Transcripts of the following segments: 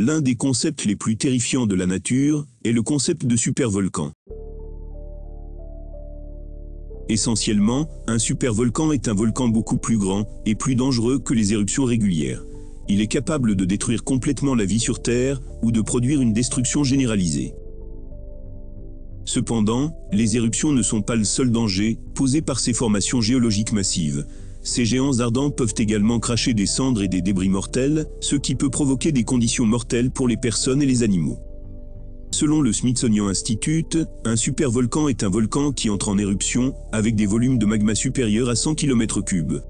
L'un des concepts les plus terrifiants de la nature est le concept de supervolcan. Essentiellement, un supervolcan est un volcan beaucoup plus grand et plus dangereux que les éruptions régulières. Il est capable de détruire complètement la vie sur Terre ou de produire une destruction généralisée. Cependant, les éruptions ne sont pas le seul danger posé par ces formations géologiques massives. Ces géants ardents peuvent également cracher des cendres et des débris mortels, ce qui peut provoquer des conditions mortelles pour les personnes et les animaux. Selon le Smithsonian Institute, un supervolcan est un volcan qui entre en éruption avec des volumes de magma supérieurs à 100 km3,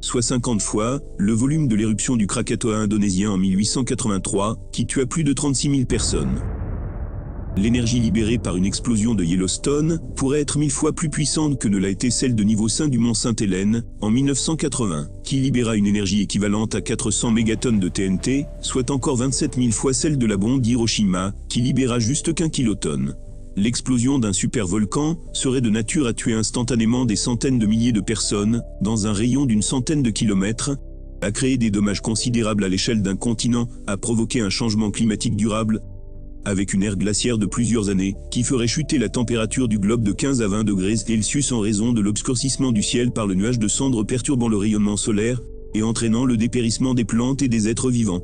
soit 50 fois le volume de l'éruption du Krakatoa indonésien en 1883, qui tua plus de 36 000 personnes. L'énergie libérée par une explosion de Yellowstone pourrait être 1000 fois plus puissante que ne l'a été celle de niveau 5 du mont Sainte-Hélène, en 1980, qui libéra une énergie équivalente à 400 mégatonnes de TNT, soit encore 27 000 fois celle de la bombe d'Hiroshima, qui libéra juste qu'1 kilotonne. L'explosion d'un supervolcan serait de nature à tuer instantanément des centaines de milliers de personnes, dans un rayon d'une centaine de kilomètres, à créer des dommages considérables à l'échelle d'un continent, à provoquer un changement climatique durable, avec une ère glaciaire de plusieurs années, qui ferait chuter la température du globe de 15 à 20 degrés Celsius en raison de l'obscurcissement du ciel par le nuage de cendres perturbant le rayonnement solaire, et entraînant le dépérissement des plantes et des êtres vivants.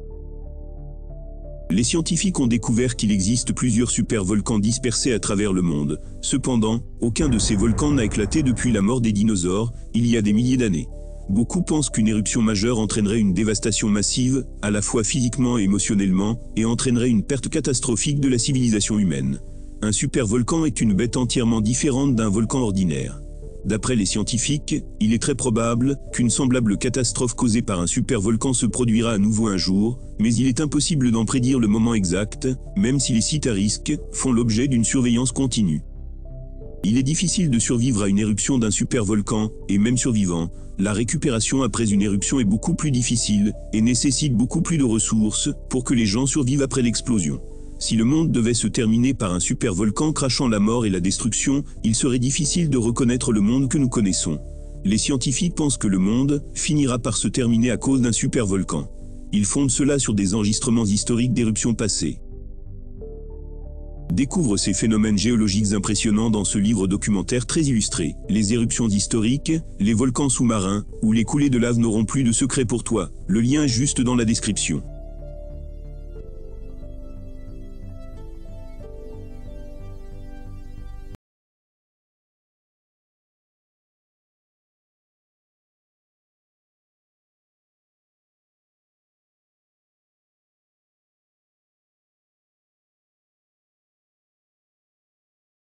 Les scientifiques ont découvert qu'il existe plusieurs supervolcans dispersés à travers le monde. Cependant, aucun de ces volcans n'a éclaté depuis la mort des dinosaures, il y a des milliers d'années. Beaucoup pensent qu'une éruption majeure entraînerait une dévastation massive, à la fois physiquement et émotionnellement, et entraînerait une perte catastrophique de la civilisation humaine. Un supervolcan est une bête entièrement différente d'un volcan ordinaire. D'après les scientifiques, il est très probable qu'une semblable catastrophe causée par un supervolcan se produira à nouveau un jour, mais il est impossible d'en prédire le moment exact, même si les sites à risque font l'objet d'une surveillance continue. Il est difficile de survivre à une éruption d'un supervolcan, et même survivant, la récupération après une éruption est beaucoup plus difficile, et nécessite beaucoup plus de ressources, pour que les gens survivent après l'explosion. Si le monde devait se terminer par un supervolcan crachant la mort et la destruction, il serait difficile de reconnaître le monde que nous connaissons. Les scientifiques pensent que le monde finira par se terminer à cause d'un supervolcan. Ils fondent cela sur des enregistrements historiques d'éruptions passées. Découvre ces phénomènes géologiques impressionnants dans ce livre documentaire très illustré. Les éruptions historiques, les volcans sous-marins ou les coulées de lave n'auront plus de secret pour toi. Le lien est juste dans la description.